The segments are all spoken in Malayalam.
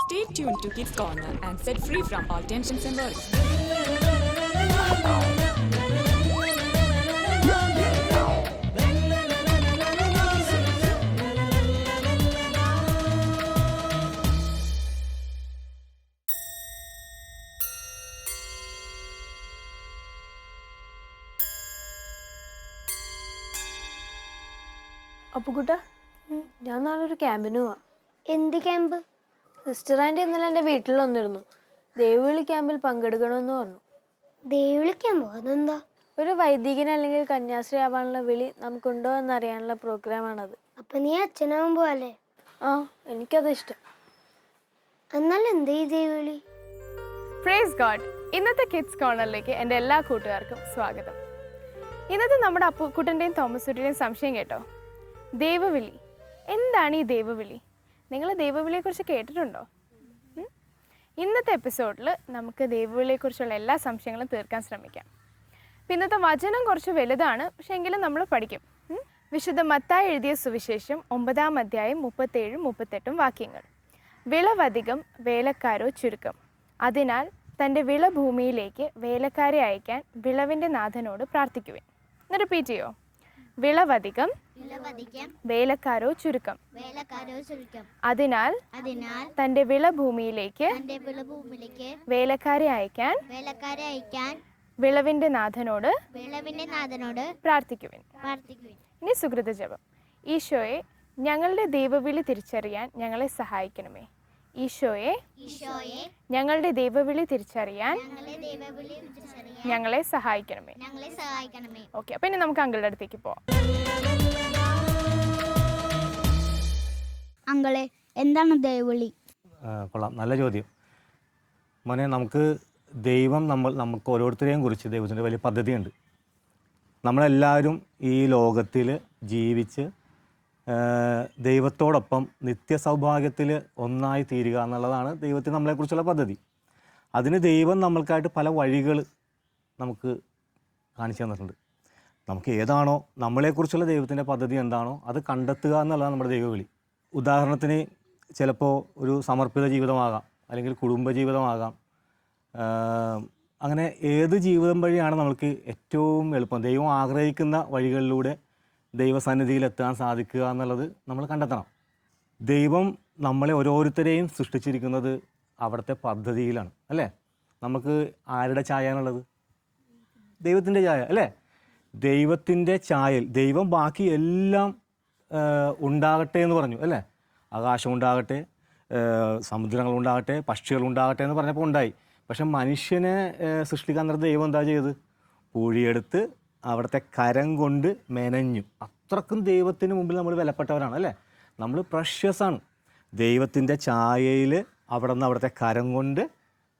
Stay tuned to Kids Corner and set free from all tensions and worries. Appukutta, ഞാൻ നാളെ ഒരു ക്യാമ്പിന് പോവാം. എന്ത് ക്യാമ്പ്? സിസ്റ്റർ ആൻറ്റി ഇന്നലെ എൻ്റെ വീട്ടിൽ വന്നിരുന്നു. ദേവിവിളി ക്യാമ്പിൽ പങ്കെടുക്കണമെന്ന് പറഞ്ഞു. ദേവിളി ക്യാമ്പോ? അതെന്താ? ഒരു വൈദികൻ അല്ലെങ്കിൽ കന്യാസ്ത്രീ ആവാനുള്ള വിളി നമുക്കുണ്ടോ എന്നറിയാനുള്ള പ്രോഗ്രാമാണത്. അപ്പൊ നീ അച്ഛനാവാൻ പോവല്ലേ? ആ, എനിക്കത് ഇഷ്ടം. എന്നാൽ എന്താ ഈ ദേവിളി? Praise God. ഇന്നത്തെ കിഡ്സ് കോർണറിലേക്ക് എൻ്റെ എല്ലാ കൂട്ടുകാർക്കും സ്വാഗതം. ഇന്നത്തെ നമ്മുടെ അപ്പുക്കുട്ടൻ്റെയും തോമസുട്ടിയുടെയും സംശയം കേട്ടോ, ദൈവവിളി. എന്താണ് ഈ ദൈവവിളി? നിങ്ങൾ ദൈവവിളിയെക്കുറിച്ച് കേട്ടിട്ടുണ്ടോ? ഇന്നത്തെ എപ്പിസോഡിൽ നമുക്ക് ദൈവവിളിയെക്കുറിച്ചുള്ള എല്ലാ സംശയങ്ങളും തീർക്കാൻ ശ്രമിക്കാം. ഇന്നത്തെ വചനം കുറച്ച് വലുതാണ്, പക്ഷെ എങ്കിലും നമ്മൾ പഠിക്കും. വിശുദ്ധ മത്തായി എഴുതിയ സുവിശേഷം 9-ാം അധ്യായം 37-38 വാക്യങ്ങൾ. വിളവധികം, വേലക്കാരോ ചുരുക്കം. അതിനാൽ തൻ്റെ വിളഭൂമിയിലേക്ക് വേലക്കാരെ അയക്കാൻ വിളവിൻ്റെ നാഥനോട് പ്രാർത്ഥിക്കുവിൻ. എന്ന് റിപ്പീറ്റ് ചെയ്യോ? വിളവധികം, വേലക്കാരോ ചുരുക്കം. അതിനാൽ തൻ്റെ വിളഭൂമിയിലേക്ക് വേലക്കാരെ അയക്കാൻ വിളവിൻ്റെ നാഥനോട് പ്രാർത്ഥിക്കുവിൻ. ഇനി സുകൃത ജപം. ഈശോയെ, ഞങ്ങളുടെ ദൈവവിളി തിരിച്ചറിയാൻ ഞങ്ങളെ സഹായിക്കണമേ. ഈശോയെ, ഞങ്ങളുടെ ദൈവവിളി തിരിച്ചറിയാൻ ഞങ്ങളെ സഹായിക്കണമേ. ഓക്കെ, അപ്പൊ ഇനി നമുക്ക് അങ്കിളുടെ അടുത്തേക്ക് പോവാം. അങ്കളെ, എന്താണ് ദൈവവിളി? കൊള്ളാം, നല്ല ചോദ്യം മോനെ. ദൈവം നമുക്ക് ഓരോരുത്തരെയും കുറിച്ച് ദൈവത്തിൻ്റെ വലിയ പദ്ധതിയുണ്ട്. നമ്മളെല്ലാവരും ഈ ലോകത്തിൽ ജീവിച്ച് ദൈവത്തോടൊപ്പം നിത്യസൗഭാഗ്യത്തിൽ ഒന്നായി തീരുക എന്നുള്ളതാണ് ദൈവത്തിന് നമ്മളെക്കുറിച്ചുള്ള പദ്ധതി. അതിന് ദൈവം നമ്മൾക്കായിട്ട് പല വഴികൾ നമുക്ക് കാണിച്ചു തന്നിട്ടുണ്ട്. നമുക്ക് ഏതാണോ നമ്മളെക്കുറിച്ചുള്ള ദൈവത്തിൻ്റെ പദ്ധതി എന്താണോ അത് കണ്ടെത്തുക എന്നുള്ളതാണ് നമ്മുടെ ദൈവവിളി. ഉദാഹരണത്തിന് ചിലപ്പോൾ ഒരു സമർപ്പിത ജീവിതമാകാം, അല്ലെങ്കിൽ കുടുംബജീവിതമാകാം. അങ്ങനെ ഏത് ജീവിതം വഴിയാണ് നമുക്ക് ഏറ്റവും എളുപ്പം ദൈവം ആഗ്രഹിക്കുന്ന വഴികളിലൂടെ ദൈവസന്നിധിയിൽ എത്താൻ സാധിക്കുക എന്നുള്ളത് നമ്മൾ കണ്ടെത്തണം. ദൈവം നമ്മളെ ഓരോരുത്തരെയും സൃഷ്ടിച്ചിരിക്കുന്നത് അവിടുത്തെ പദ്ധതിയിലാണ്, അല്ലേ? നമുക്ക് ആരുടെ ചായയാണുള്ളത്? ദൈവത്തിൻ്റെ ചായ, അല്ലേ? ദൈവത്തിൻ്റെ ചായയിൽ ദൈവം ബാക്കി എല്ലാം ഉണ്ടാകട്ടെ എന്ന് പറഞ്ഞു, അല്ലേ? ആകാശം ഉണ്ടാകട്ടെ, സമുദ്രങ്ങളുണ്ടാകട്ടെ, പക്ഷികളുണ്ടാകട്ടെ എന്ന് പറഞ്ഞപ്പോൾ ഉണ്ടായി. പക്ഷെ മനുഷ്യനെ സൃഷ്ടിക്കാൻ നേരത്തെ ദൈവം എന്താ ചെയ്തത്? പൂഴിയെടുത്ത് അവിടുത്തെ കരം കൊണ്ട് മെനഞ്ഞു. അത്രക്കും ദൈവത്തിന് മുമ്പിൽ നമ്മൾ വിലപ്പെട്ടവരാണ്, അല്ലേ? നമ്മൾ പ്രഷ്യസാണ്. ദൈവത്തിൻ്റെ ഛായയിൽ അവിടുത്തെ കരം കൊണ്ട്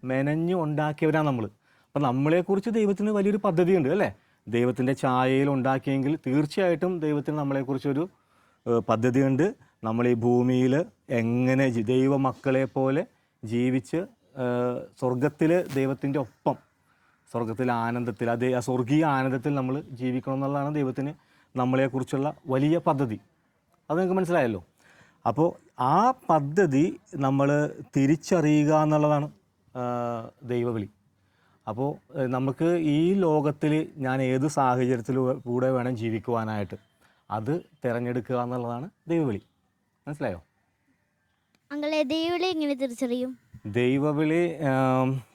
മെനഞ്ഞു ഉണ്ടാക്കിയവരാണ് നമ്മൾ. അപ്പം നമ്മളെക്കുറിച്ച് ദൈവത്തിന് വലിയൊരു പദ്ധതിയുണ്ട്, അല്ലേ? ദൈവത്തിൻ്റെ ഛായയിൽ ഉണ്ടാക്കിയെങ്കിൽ തീർച്ചയായിട്ടും ദൈവത്തിന് നമ്മളെക്കുറിച്ചൊരു പദ്ധതിയുണ്ട്. നമ്മൾ ഈ ഭൂമിയിൽ എങ്ങനെ ദൈവമക്കളെ പോലെ ജീവിച്ച് സ്വർഗത്തിൽ ദൈവത്തിൻ്റെ ഒപ്പം, സ്വർഗത്തിലെ ആനന്ദത്തിൽ, ആ സ്വർഗീയ ആനന്ദത്തിൽ നമ്മൾ ജീവിക്കണം എന്നുള്ളതാണ് ദൈവത്തിന് നമ്മളെക്കുറിച്ചുള്ള വലിയ പദ്ധതി. അത് നിങ്ങൾക്ക് മനസ്സിലായല്ലോ. അപ്പോൾ ആ പദ്ധതി നമ്മൾ തിരിച്ചറിയുക എന്നുള്ളതാണ് ദൈവവിളി. അപ്പോൾ നമുക്ക് ഈ ലോകത്തിൽ ഞാൻ ഏത് സാഹചര്യത്തിലൂടെ വേണം ജീവിക്കുവാനായിട്ട് അത് തിരഞ്ഞെടുക്കുക എന്നുള്ളതാണ് ദൈവവിളി. മനസ്സിലായോ? അങ്കളെ, ദൈവവിളി എങ്ങനെ തിരിച്ചറിയും? ദൈവവിളി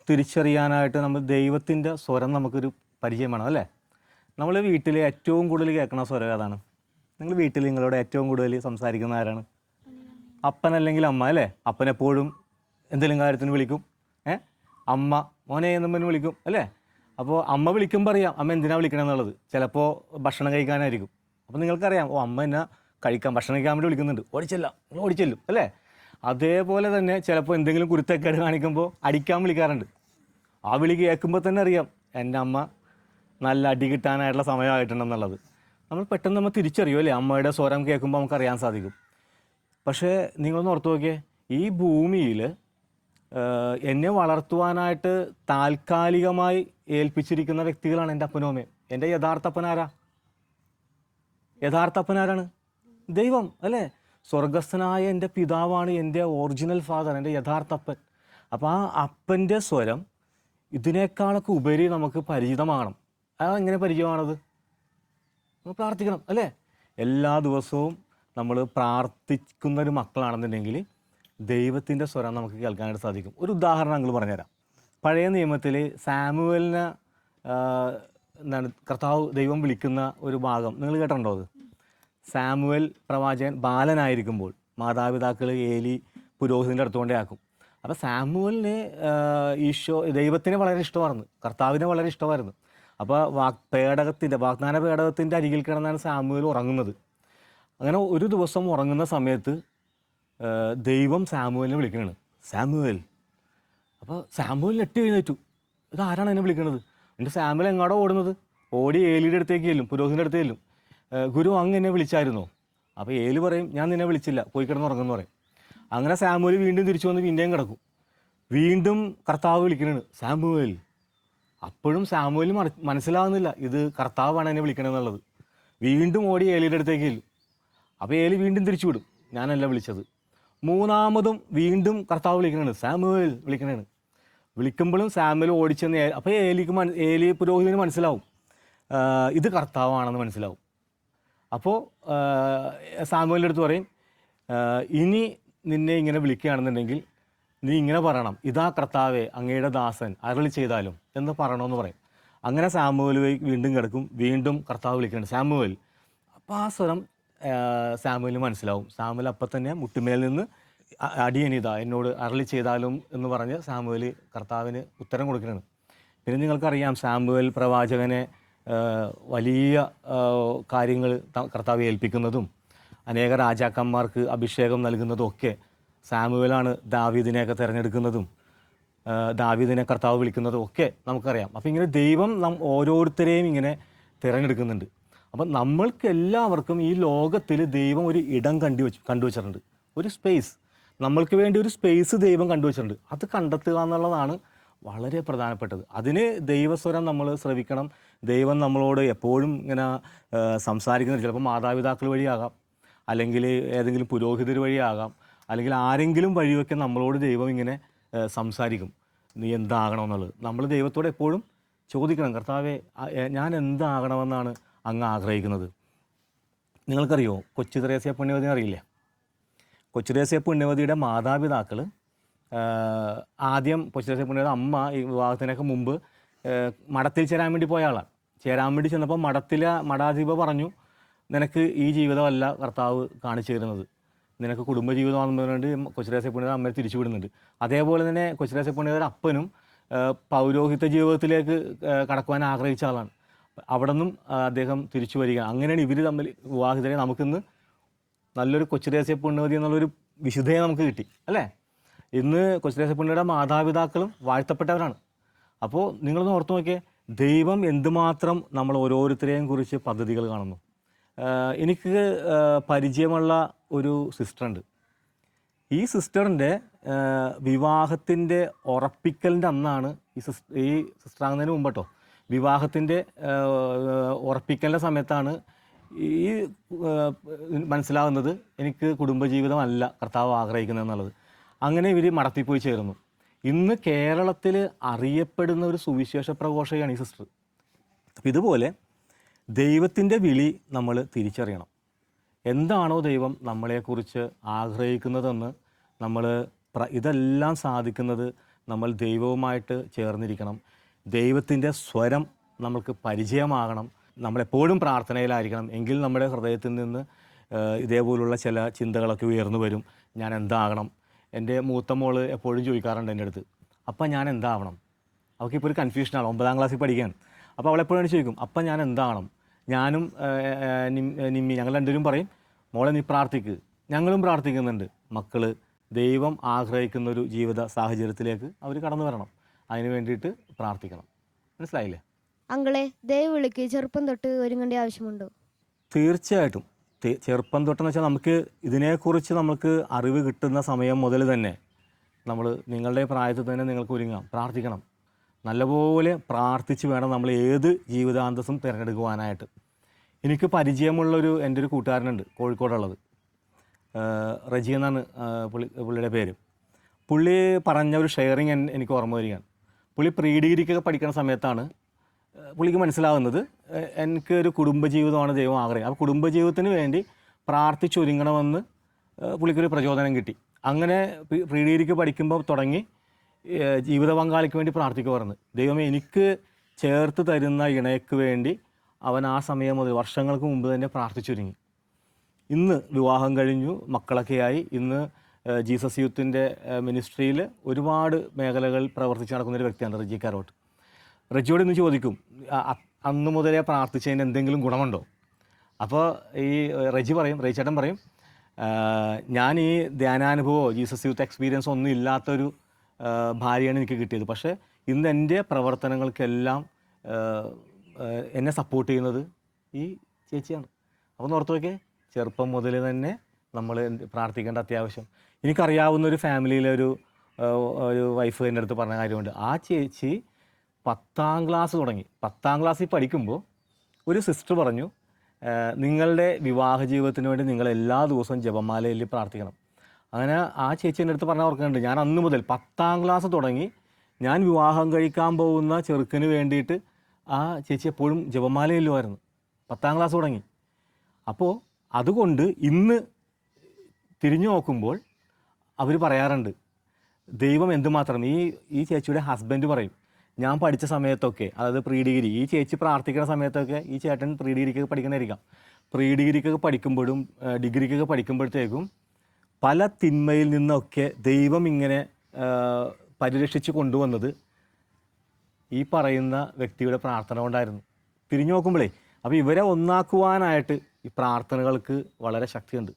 തിരിച്ചറിയാനായിട്ട് നമ്മൾ ദൈവത്തിൻ്റെ സ്വരം നമുക്കൊരു പരിചയം വേണം, അല്ലേ? നമ്മൾ വീട്ടിൽ ഏറ്റവും കൂടുതൽ കേൾക്കുന്ന സ്വരം ഏതാണ്? നിങ്ങൾ വീട്ടിൽ നിങ്ങളോട് ഏറ്റവും കൂടുതൽ സംസാരിക്കുന്ന ആരാണ്? അപ്പൻ അല്ലെങ്കിൽ അമ്മ, അല്ലേ? അപ്പൻ എപ്പോഴും എന്തെങ്കിലും കാര്യത്തിന് വിളിക്കും, അമ്മ മോനെ എന്നും വിളിക്കും, അല്ലേ? അപ്പോൾ അമ്മ വിളിക്കുമ്പോൾ അറിയാം അമ്മ എന്തിനാണ് വിളിക്കണം എന്നുള്ളത്. ചിലപ്പോൾ ഭക്ഷണം കഴിക്കാനായിരിക്കും. അപ്പോൾ നിങ്ങൾക്കറിയാം, അമ്മ എന്നെ ഭക്ഷണം കഴിക്കാൻ വേണ്ടി വിളിക്കുന്നുണ്ട്, ഓടിച്ചെല്ലും, അല്ലേ? അതേപോലെ തന്നെ ചിലപ്പോൾ എന്തെങ്കിലും കുരുത്തക്കേട് കാണിക്കുമ്പോൾ അടിക്കാൻ വിളിക്കാറുണ്ട്. ആ വിളി കേൾക്കുമ്പോൾ തന്നെ അറിയാം എൻ്റെ അമ്മ നല്ല അടി കിട്ടാനായിട്ടുള്ള സമയമായിട്ടുണ്ടെന്നുള്ളത്. നമ്മൾ പെട്ടെന്ന് തിരിച്ചറിയും, അല്ലേ? അമ്മയുടെ സ്വരം കേൾക്കുമ്പോൾ നമുക്കറിയാൻ സാധിക്കും. പക്ഷേ നിങ്ങളൊന്ന് ഓർത്ത് നോക്കിയേ, ഈ ഭൂമിയിൽ എന്നെ വളർത്തുവാനായിട്ട് താൽക്കാലികമായി ഏൽപ്പിച്ചിരിക്കുന്ന വ്യക്തികളാണ് എൻ്റെ അപ്പനും അമ്മയും. എൻ്റെ യഥാർത്ഥ അപ്പനാരാണ്? ദൈവം, അല്ലേ? സ്വർഗസ്ഥനായ എൻ്റെ പിതാവാണ് എൻ്റെ ഒറിജിനൽ ഫാദർ, എൻ്റെ യഥാർത്ഥ അപ്പൻ. അപ്പോൾ ആ അപ്പൻ്റെ സ്വരം ഇതിനേക്കാളൊക്കെ ഉപരി നമുക്ക് പരിചിതമാകണം. അതെങ്ങനെ പരിചയമാണത്? നമ്മൾ പ്രാർത്ഥിക്കണം അല്ലേ? എല്ലാ ദിവസവും നമ്മൾ പ്രാർത്ഥിക്കുന്ന ഒരു മക്കളാണെന്നുണ്ടെങ്കിൽ ദൈവത്തിൻ്റെ സ്വരം നമുക്ക് കേൾക്കാനായിട്ട് സാധിക്കും. ഒരു ഉദാഹരണം ഞങ്ങൾ പറഞ്ഞുതരാം. പഴയ നിയമത്തിൽ സാമുവേലിനെ എന്താണ് കർത്താവ് ദൈവം വിളിക്കുന്ന ഒരു ഭാഗം നിങ്ങൾ കേട്ടിട്ടുണ്ടോ? അത് സാമുവേൽ പ്രവാചകൻ ബാലനായിരിക്കുമ്പോൾ മാതാപിതാക്കൾ ഏലി പുരോഹിതൻ്റെ അടുത്തുകൊണ്ടേ ആക്കും. അപ്പോൾ സാമുവേലിന് ദൈവത്തിനെ വളരെ ഇഷ്ടമായിരുന്നു, കർത്താവിനെ വളരെ ഇഷ്ടമായിരുന്നു. അപ്പോൾ വാഗ്ദാന പേടകത്തിൻ്റെ അരികിൽ കിടന്നാണ് സാമുവേൽ ഉറങ്ങുന്നത്. അങ്ങനെ ഒരു ദിവസം ഉറങ്ങുന്ന സമയത്ത് ദൈവം സാമുവേലിനെ വിളിക്കുകയാണ്, സാമുവേൽ. അപ്പോൾ സാമുവേൽ ഞെട്ടി എഴുന്നേറ്റു, ഇതാരാണ് എന്നെ വിളിക്കുന്നത്? എൻ്റെ സാമുവേൽ എങ്ങോട്ടോ ഓടുന്നത്? ഓടി ഏലിയുടെ അടുത്തേക്ക് ചെല്ലും, പുരോഹിതൻ്റെ അടുത്ത് ചെല്ലും. ഗുരു അങ്ങ് എന്നെ വിളിച്ചായിരുന്നോ? അപ്പോൾ ഏലി പറയും, ഞാൻ നിന്നെ വിളിച്ചില്ല, പോയി കിടന്ന് ഉറങ്ങുമെന്ന് പറയും. അങ്ങനെ സാമുവേൽ വീണ്ടും തിരിച്ചു വന്ന് പിന്നെയും കിടക്കും. വീണ്ടും കർത്താവ് വിളിക്കണേണ്, സാമുവേൽ. അപ്പോഴും സാമുവേൽ മനസ്സിലാവുന്നില്ല ഇത് കർത്താവാണ് എന്നെ വിളിക്കണമെന്നുള്ളത്. വീണ്ടും ഓടി ഏലിയുടെ അടുത്തേക്ക് ചെല്ലും. അപ്പോൾ ഏലി വീണ്ടും തിരിച്ചു വിടും, ഞാനല്ല വിളിച്ചത്. മൂന്നാമതും വീണ്ടും കർത്താവ് വിളിക്കണേണ്, സാമുവേൽ വിളിക്കണേണ്. വിളിക്കുമ്പോഴും സാമുവേൽ ഓടിച്ചെന്ന് അപ്പോൾ ഏലി പുരോഹിതന് മനസ്സിലാവും ഇത് കർത്താവാണെന്ന് മനസ്സിലാവും. അപ്പോൾ സാമുവേലിൻ്റെ അടുത്ത് പറയും, ഇനി നിന്നെ ഇങ്ങനെ വിളിക്കുകയാണെന്നുണ്ടെങ്കിൽ നീ ഇങ്ങനെ പറയണം, ഇതാ കർത്താവെ അങ്ങയുടെ ദാസൻ അരുളി ചെയ്താലും എന്ന് പറയണമെന്ന് പറയും. അങ്ങനെ സാമുവേൽ വീണ്ടും കിടക്കും, വീണ്ടും കർത്താവ് വിളിക്കുന്നുണ്ട്, സാമുവേൽ. അപ്പോൾ ആ സ്വരം സാമുവേലിന് മനസ്സിലാവും. സാമുവേൽ അപ്പം തന്നെ മുട്ടുമേൽ നിന്ന് അടിയനിതാ എന്നോട് അരുളി ചെയ്താലും എന്ന് പറഞ്ഞ് സാമുവേൽ കർത്താവിന് ഉത്തരം കൊടുക്കുകയാണ്. പിന്നെ നിങ്ങൾക്കറിയാം സാമുവേൽ പ്രവാചകനെ വലിയ കാര്യങ്ങൾ കർത്താവ് ഏൽപ്പിക്കുന്നതും അനേക രാജാക്കന്മാർക്ക് അഭിഷേകം നൽകുന്നതും ഒക്കെ സാമുവേലാണ്. ദാവീദിനെയൊക്കെ തിരഞ്ഞെടുക്കുന്നതും ദാവീദിനെ കർത്താവ് വിളിക്കുന്നതും ഒക്കെ നമുക്കറിയാം. അപ്പോൾ ഇങ്ങനെ ദൈവം ഓരോരുത്തരെയും ഇങ്ങനെ തിരഞ്ഞെടുക്കുന്നുണ്ട്. അപ്പം നമ്മൾക്ക് എല്ലാവർക്കും ഈ ലോകത്തിൽ ദൈവം ഒരു ഇടം കണ്ടുവച്ചിട്ടുണ്ട്, ഒരു സ്പേസ്. നമ്മൾക്ക് വേണ്ടി ഒരു സ്പേസ് ദൈവം കണ്ടുവച്ചിട്ടുണ്ട്. അത് കണ്ടെത്തുക എന്നുള്ളതാണ് വളരെ പ്രധാനപ്പെട്ടത്. അതിന് ദൈവസ്വരം നമ്മൾ ശ്രവിക്കണം. ദൈവം നമ്മളോട് എപ്പോഴും ഇങ്ങനെ സംസാരിക്കുന്നത് ചിലപ്പോൾ മാതാപിതാക്കൾ വഴിയാകാം, അല്ലെങ്കിൽ ഏതെങ്കിലും പുരോഹിതർ വഴിയാകാം, അല്ലെങ്കിൽ ആരെങ്കിലും വഴിയൊക്കെ നമ്മളോട് ദൈവം ഇങ്ങനെ സംസാരിക്കും, നീ എന്താകണമെന്നുള്ളത്. നമ്മൾ ദൈവത്തോട് എപ്പോഴും ചോദിക്കണം, കർത്താവേ ഞാൻ എന്താകണമെന്നാണ് അങ്ങ് ആഗ്രഹിക്കുന്നത്. നിങ്ങൾക്കറിയോ കൊച്ചു ത്രേസ്യ പുണ്യവതിനെ അറിയില്ലേ? കൊച്ചു ത്രേസ്യ പുണ്യവതിയുടെ മാതാപിതാക്കൾ ആദ്യം കൊച്ചു ത്രേസ്യ പുണ്യവതി അമ്മ ഈ വിവാഹത്തിനൊക്കെ മുമ്പ് മഠത്തിൽ ചേരാൻ വേണ്ടി പോയ ആളാണ്. ചേരാൻ വേണ്ടി ചെന്നപ്പോൾ മഠാധിപ പറഞ്ഞു, നിനക്ക് ഈ ജീവിതമല്ല കർത്താവ് കാണിച്ചു തരുന്നത്, നിനക്ക് കുടുംബജീവിതമാണെന്ന് പറഞ്ഞുകൊണ്ട് കൊച്ചു ത്രേസ്യ പുണ്യവതി അമ്മയെ തിരിച്ചു വിടുന്നുണ്ട്. അതേപോലെ തന്നെ കൊച്ചു ത്രേസ്യ പുണ്യവതിയുടെ അപ്പനും പൗരോഹിത്യ ജീവിതത്തിലേക്ക് കടക്കുവാൻ ആഗ്രഹിച്ച ആളാണ്. അവിടെ നിന്നും അദ്ദേഹം തിരിച്ചു വരിക. അങ്ങനെയാണ് ഇവർ തമ്മിൽ വിവാഹിതരെ. നമുക്കിന്ന് നല്ലൊരു കൊച്ചു ത്രേസ്യ പുണ്യവതി എന്നുള്ളൊരു വിശുദ്ധയെ നമുക്ക് കിട്ടി അല്ലേ? ഇന്ന് കൊച്ചു ത്രേസ്യ പുണ്യവതിയുടെ മാതാപിതാക്കളും വാഴ്ത്തപ്പെട്ടവരാണ്. അപ്പോൾ നിങ്ങളൊന്ന് ഓർത്ത് നോക്കിയേ, ദൈവം എന്തുമാത്രം നമ്മൾ ഓരോരുത്തരെയും കുറിച്ച് പദ്ധതികൾ കാണുന്നു. എനിക്ക് പരിചയമുള്ള ഒരു സിസ്റ്ററുണ്ട്. ഈ സിസ്റ്ററിൻ്റെ വിവാഹത്തിൻ്റെ ഉറപ്പിക്കലിൻ്റെ അന്നാണ് ഈ സിസ്റ്റർ ആകുന്നതിന് മുമ്പ് കേട്ടോ, വിവാഹത്തിൻ്റെ ഉറപ്പിക്കലിൻ്റെ സമയത്താണ് ഈ മനസ്സിലാകുന്നത് എനിക്ക് കുടുംബജീവിതമല്ല കർത്താവ് ആഗ്രഹിക്കുന്നതെന്നുള്ളത്. അങ്ങനെ ഇവർ മടത്തിൽ പോയി ചേർന്നു. ഇന്ന് കേരളത്തിൽ അറിയപ്പെടുന്ന ഒരു സുവിശേഷ പ്രഘോഷകയാണ് ഈ സിസ്റ്റർ. അപ്പം ഇതുപോലെ ദൈവത്തിൻ്റെ വിളി നമ്മൾ തിരിച്ചറിയണം. എന്താണോ ദൈവം നമ്മളെക്കുറിച്ച് ആഗ്രഹിക്കുന്നതെന്ന് നമ്മൾ ഇതെല്ലാം സാധിക്കുന്നത് നമ്മൾ ദൈവവുമായിട്ട് ചേർന്നിരിക്കണം. ദൈവത്തിൻ്റെ സ്വരം നമുക്ക് പരിചയമാകണം. നമ്മളെപ്പോഴും പ്രാർത്ഥനയിലായിരിക്കണം. എങ്കിൽ നമ്മുടെ ഹൃദയത്തിൽ നിന്ന് ഇതേപോലുള്ള ചില ചിന്തകളൊക്കെ ഉയർന്നു വരും. ഞാൻ എന്താകണം? എൻ്റെ മൂത്ത മോള് എപ്പോഴും ചോദിക്കാറുണ്ട് എൻ്റെ അടുത്ത്, അപ്പം ഞാൻ എന്താവണം? അവൾക്കിപ്പോൾ ഒരു കൺഫ്യൂഷനാണ്, 9ാം ക്ലാസ്സിൽ പഠിക്കുകയാണ്. അപ്പോൾ അവളെപ്പോഴും ചോദിക്കും, അപ്പം ഞാൻ എന്താകണം? ഞാനും നിമ്മി ഞങ്ങൾ രണ്ടുപേരും പറയും, മോളെ നീ പ്രാർത്ഥിക്ക്. ഞങ്ങളും പ്രാർത്ഥിക്കുന്നുണ്ട്. മക്കൾ ദൈവം ആഗ്രഹിക്കുന്നൊരു ജീവിത സാഹചര്യത്തിലേക്ക് അവർ കടന്നു വരണം. അതിന് വേണ്ടിയിട്ട് പ്രാർത്ഥിക്കണം. മനസ്സിലായില്ലേ? അങ്കളെ, ദൈവവിളിക്ക് ചെറുപ്പം തൊട്ട് ഒരുങ്ങേണ്ട ആവശ്യമുണ്ടോ? തീർച്ചയായിട്ടും. ചെറുപ്പം തൊട്ടെന്ന് വെച്ചാൽ നമുക്ക് ഇതിനെക്കുറിച്ച് നമുക്ക് അറിവ് കിട്ടുന്ന സമയം മുതൽ തന്നെ നമ്മൾ നിങ്ങളുടെ പ്രായത്തിൽ തന്നെ നിങ്ങൾക്ക് ഒരുങ്ങാം, പ്രാർത്ഥിക്കണം. നല്ലപോലെ പ്രാർത്ഥിച്ച് വേണം നമ്മൾ ഏത് ജീവിതാന്തസ്സും തിരഞ്ഞെടുക്കുവാനായിട്ട്. എനിക്ക് പരിചയമുള്ളൊരു എൻ്റെ ഒരു കൂട്ടുകാരനുണ്ട് കോഴിക്കോടുള്ളത്. റജി എന്നാണ് പുള്ളിയുടെ പേര്. പുള്ളി പറഞ്ഞ ഒരു ഷെയറിങ് എനിക്ക് ഓർമ്മ വരികയാണ്. പുള്ളി പ്രീ ഡിഗ്രിക്കൊക്കെ പഠിക്കുന്ന സമയത്താണ് പുള്ളിക്ക് മനസ്സിലാവുന്നത് എനിക്ക് ഒരു കുടുംബജീവിതമാണ് ദൈവം ആഗ്രഹം. ആ കുടുംബജീവിതത്തിന് വേണ്ടി പ്രാർത്ഥിച്ചൊരുങ്ങണമെന്ന് പുള്ളിക്കൊരു പ്രചോദനം കിട്ടി. അങ്ങനെ പ്രീ ഡിഗ്രിക്ക് പഠിക്കുമ്പോൾ തുടങ്ങി ജീവിത പങ്കാളിക്ക് വേണ്ടി പ്രാർത്ഥിക്കുമായിരുന്നു. ദൈവമേ, എനിക്ക് ചേർത്ത് തരുന്ന ഇണയ്ക്ക് വേണ്ടി അവൻ ആ സമയം മുതൽ വർഷങ്ങൾക്ക് മുമ്പ് തന്നെ പ്രാർത്ഥിച്ചൊരുങ്ങി. ഇന്ന് വിവാഹം കഴിഞ്ഞു, മക്കളൊക്കെയായി. ഇന്ന് ജീസസ് യൂത്തിൻ്റെ മിനിസ്ട്രിയിൽ ഒരുപാട് മേഖലകൾ പ്രവർത്തിച്ച് നടക്കുന്നൊരു വ്യക്തിയാണ് റജി കാരോട്ട്. റജിയോട് ഇന്ന് ചോദിക്കും, അന്ന് മുതലേ പ്രാർത്ഥിച്ചതിന് എന്തെങ്കിലും ഗുണമുണ്ടോ? അപ്പോൾ ഈ റജി ചേട്ടൻ പറയും, ഞാൻ ഈ ധ്യാനാനുഭവമോ ജീസസ് യൂത്ത് എക്സ്പീരിയൻസ് ഒന്നും ഇല്ലാത്തൊരു ഭാര്യയാണ് എനിക്ക് കിട്ടിയത്. പക്ഷേ ഇന്ന് എൻ്റെ പ്രവർത്തനങ്ങൾക്കെല്ലാം എന്നെ സപ്പോർട്ട് ചെയ്യുന്നത് ഈ ചേച്ചിയാണ്. അപ്പോൾ ഓർത്ത് നോക്കിയേ, ചെറുപ്പം മുതൽ തന്നെ നമ്മൾ പ്രാർത്ഥിക്കേണ്ട അത്യാവശ്യം. എനിക്കറിയാവുന്ന ഒരു ഫാമിലിയിലെ ഒരു വൈഫ് എൻ്റെ അടുത്ത് പറഞ്ഞ കാര്യമുണ്ട്. ആ ചേച്ചി 10ാം ക്ലാസ് തുടങ്ങി. 10ാം ക്ലാസ്സിൽ പഠിക്കുമ്പോൾ ഒരു സിസ്റ്റർ പറഞ്ഞു, നിങ്ങളുടെ വിവാഹ ജീവിതത്തിന് വേണ്ടി നിങ്ങൾ എല്ലാ ദിവസവും ജപമാലയിൽ പ്രാർത്ഥിക്കണം. അങ്ങനെ ആ ചേച്ചി എൻ്റെ അടുത്ത് പറഞ്ഞാൽ ഓർക്കുന്നുണ്ട്, ഞാൻ അന്ന് മുതൽ 10ാം ക്ലാസ് തുടങ്ങി ഞാൻ വിവാഹം കഴിക്കാൻ പോകുന്ന ചെറുക്കിന് വേണ്ടിയിട്ട് ആ ചേച്ചി എപ്പോഴും ജപമാലയിലുമായിരുന്നു. 10ാം ക്ലാസ് തുടങ്ങി. അപ്പോൾ അതുകൊണ്ട് ഇന്ന് തിരിഞ്ഞു നോക്കുമ്പോൾ അവർ പറയാറുണ്ട്, ദൈവം എന്തുമാത്രം. ഈ ചേച്ചിയുടെ ഹസ്ബൻഡ് പറയും, ഞാൻ പഠിച്ച സമയത്തൊക്കെ, അതായത് പ്രീ ഡിഗ്രി, ഈ ചേച്ചി പ്രാർത്ഥിക്കുന്ന സമയത്തൊക്കെ ഈ ചേട്ടൻ പ്രീ ഡിഗ്രിക്കൊക്കെ പഠിക്കുന്നതായിരിക്കാം. പ്രീ ഡിഗ്രിക്കൊക്കെ പഠിക്കുമ്പോഴും ഡിഗ്രിക്കൊക്കെ പഠിക്കുമ്പോഴത്തേക്കും പല തിന്മയിൽ നിന്നൊക്കെ ദൈവം ഇങ്ങനെ പരിരക്ഷിച്ച് കൊണ്ടുവന്നത് ഈ പറയുന്ന വ്യക്തിയുടെ പ്രാർത്ഥന കൊണ്ടായിരുന്നു. തിരിഞ്ഞു നോക്കുമ്പോഴേ, അപ്പോൾ ഇവരെ ഒന്നാക്കുവാനായിട്ട് ഈ പ്രാർത്ഥനകൾക്ക് വളരെ ശക്തിയുണ്ട്.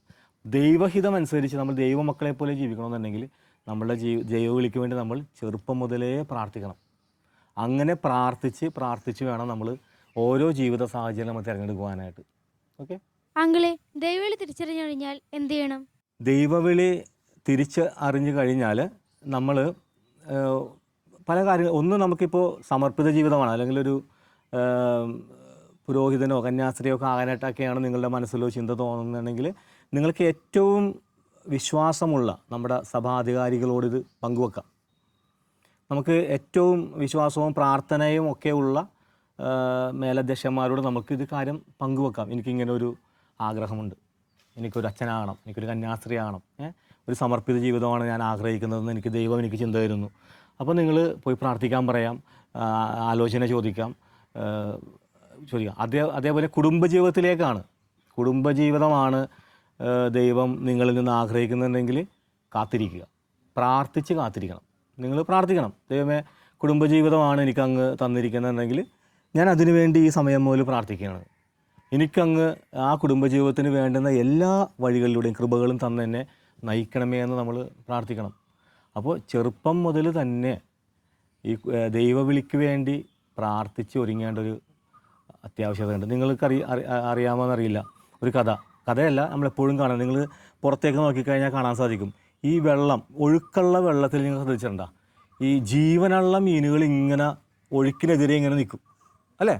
ദൈവഹിതം അനുസരിച്ച് നമ്മൾ ദൈവമക്കളെ പോലെ ജീവിക്കണമെന്നുണ്ടെങ്കിൽ നമ്മളുടെ ദൈവവിളിക്ക് വേണ്ടി നമ്മൾ ചെറുപ്പം മുതലേ പ്രാർത്ഥിക്കണം. അങ്ങനെ പ്രാർത്ഥിച്ച് വേണം നമ്മൾ ഓരോ ജീവിത സാഹചര്യം നമ്മൾ തിരഞ്ഞെടുക്കുവാനായിട്ട്. ഓക്കെ അങ്കിളെ, ദൈവവിളി തിരിച്ചറിഞ്ഞു കഴിഞ്ഞാൽ എന്ത് ചെയ്യണം? ദൈവവിളി അറിഞ്ഞു കഴിഞ്ഞാൽ നമ്മൾ പല കാര്യങ്ങൾ, ഒന്ന് നമുക്കിപ്പോൾ സമർപ്പിത ജീവിതമാണ്, അല്ലെങ്കിൽ ഒരു പുരോഹിതനോ കന്യാസ്ത്രീയോ ഒക്കെ ആകാനായിട്ടൊക്കെയാണ് നിങ്ങളുടെ മനസ്സിലോ ചിന്ത തോന്നുന്നുണ്ടെങ്കിൽ നിങ്ങൾക്ക് ഏറ്റവും വിശ്വാസമുള്ള നമ്മുടെ സഭാധികാരികളോട് ഇത് പങ്കുവെക്കാം. നമുക്ക് ഏറ്റവും വിശ്വാസവും പ്രാർത്ഥനയും ഒക്കെ ഉള്ള മേലധ്യക്ഷന്മാരോട് നമുക്കിത് കാര്യം പങ്കുവെക്കാം. എനിക്കിങ്ങനെ ഒരു ആഗ്രഹമുണ്ട്, എനിക്കൊരു അച്ഛനാകണം, എനിക്കൊരു കന്യാസ്ത്രീ ആകണം, ഒരു സമർപ്പിത ജീവിതമാണ് ഞാൻ ആഗ്രഹിക്കുന്നതെന്ന് ദൈവം എനിക്ക് ചിന്ത തരുന്നു. അപ്പോൾ നിങ്ങൾ പോയി പ്രാർത്ഥിക്കാൻ പറയാം, ആലോചന ചോദിക്കാം. അതേപോലെ കുടുംബജീവിതമാണ് ദൈവം നിങ്ങളിൽ നിന്ന് ആഗ്രഹിക്കുന്നുണ്ടെങ്കിൽ പ്രാർത്ഥിച്ച് കാത്തിരിക്കണം. നിങ്ങൾ പ്രാർത്ഥിക്കണം, ദൈവമേ, കുടുംബജീവിതമാണ് എനിക്കങ്ങ് തന്നിരിക്കുന്നുണ്ടെങ്കിൽ ഞാൻ അതിനുവേണ്ടി ഈ സമയം മുതൽ പ്രാർത്ഥിക്കുകയാണ്. എനിക്കങ്ങ് ആ കുടുംബജീവിതത്തിന് വേണ്ടുന്ന എല്ലാ വഴികളിലൂടെയും കൃപകളും തന്നെ നയിക്കണമേ എന്ന് നമ്മൾ പ്രാർത്ഥിക്കണം. അപ്പോൾ ചെറുപ്പം മുതൽ തന്നെ ഈ ദൈവവിളിക്ക് വേണ്ടി പ്രാർത്ഥിച്ച് ഒരുങ്ങേണ്ട ഒരു അത്യാവശ്യതയുണ്ട്. നിങ്ങൾക്ക് അറിയാമോയെന്നറിയില്ല, ഒരു കഥയല്ല, നമ്മളെപ്പോഴും കാണാം. നിങ്ങൾ പുറത്തേക്ക് നോക്കിക്കഴിഞ്ഞാൽ കാണാൻ സാധിക്കും, ഈ വെള്ളം, ഒഴുക്കുള്ള വെള്ളത്തിൽ നിങ്ങൾ ശ്രദ്ധിച്ചിട്ടുണ്ടോ? ഈ ജീവനുള്ള മീനുകൾ ഇങ്ങനെ ഒഴുക്കിനെതിരെ ഇങ്ങനെ നിൽക്കും, അല്ലേ?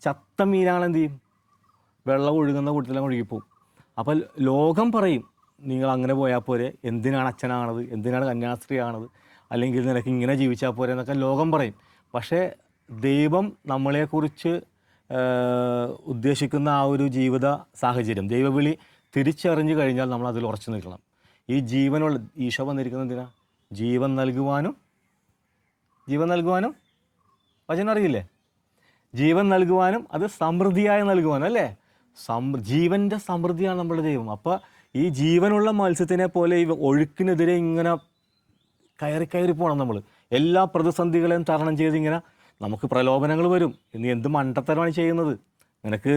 ചത്ത മീനാണ് എന്ത് ചെയ്യും? വെള്ളം ഒഴുകുന്ന കൂട്ടത്തിലും ഒഴുകിപ്പോവും. അപ്പോൾ ലോകം പറയും, നിങ്ങൾ അങ്ങനെ പോയാൽ പോരെ, എന്തിനാണ് അച്ഛനാണത്, എന്തിനാണ് കന്യാസ്ത്രീ ആണത്, അല്ലെങ്കിൽ നിനക്ക് ഇങ്ങനെ ജീവിച്ചാൽ പോരെ എന്നൊക്കെ ലോകം പറയും. പക്ഷേ ദൈവം നമ്മളെക്കുറിച്ച് ഉദ്ദേശിക്കുന്ന ആ ഒരു ജീവിത സാഹചര്യം, ദൈവവിളി തിരിച്ചറിഞ്ഞു കഴിഞ്ഞാൽ നമ്മൾ അതിൽ ഉറച്ചു നിൽക്കണം. ഈ ജീവനുള്ള ഈശോ വന്നിരിക്കുന്നത് എന്തിനാ? ജീവൻ നൽകുവാനും വചനം അറിയില്ലേ? ജീവൻ നൽകുവാനും അത് സമൃദ്ധിയായി നൽകുവാനും, അല്ലേ? ജീവൻ്റെ സമൃദ്ധിയാണ് നമ്മുടെ ദൈവം. അപ്പോൾ ഈ ജീവനുള്ള മത്സ്യത്തിനെ പോലെ ഈ ഒഴുക്കിനെതിരെ ഇങ്ങനെ കയറി പോകണം. നമ്മൾ എല്ലാ പ്രതിസന്ധികളെയും തരണം ചെയ്ത് ഇങ്ങനെ, നമുക്ക് പ്രലോഭനങ്ങൾ വരും. ഇനി എന്ത് മണ്ടത്തരമാണ് ചെയ്യുന്നത്, നിനക്ക്